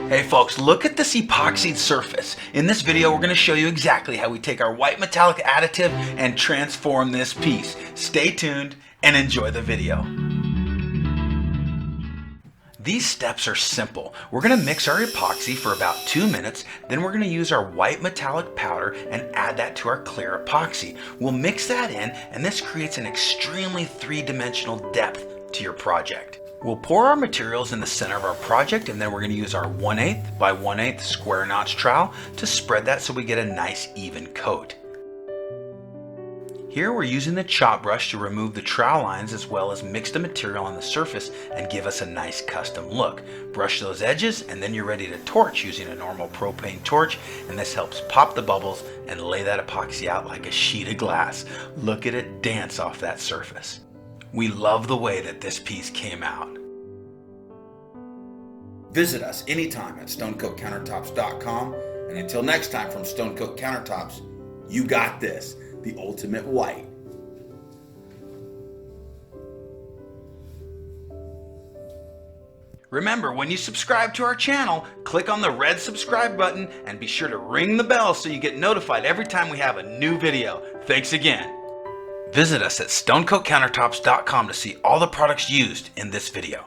Hey folks, look at this epoxied surface. In this video we're going to show you exactly how we take our white metallic additive and transform this piece. Stay tuned and enjoy the video. These steps are simple. We're going to mix our epoxy for about 2 minutes, then we're going to use our white metallic powder and add that to our clear epoxy. We'll mix that in and this creates an extremely three-dimensional depth to your project. We'll pour our materials in the center of our project and then we're going to use our 1/8 by 1/8 square notch trowel to spread that so we get a nice even coat. Here we're using the chop brush to remove the trowel lines as well as mix the material on the surface and give us a nice custom look. Brush those edges and then you're ready to torch using a normal propane torch, and this helps pop the bubbles and lay that epoxy out like a sheet of glass. Look at it dance off that surface. We love the way that this piece came out. Visit us anytime at stonecoatcountertops.com, and until next time from Stone Coat Countertops, you got this, the ultimate white. Remember, when you subscribe to our channel, click on the red subscribe button and be sure to ring the bell so you get notified every time we have a new video. Thanks again. Visit us at stonecoatcountertops.com to see all the products used in this video.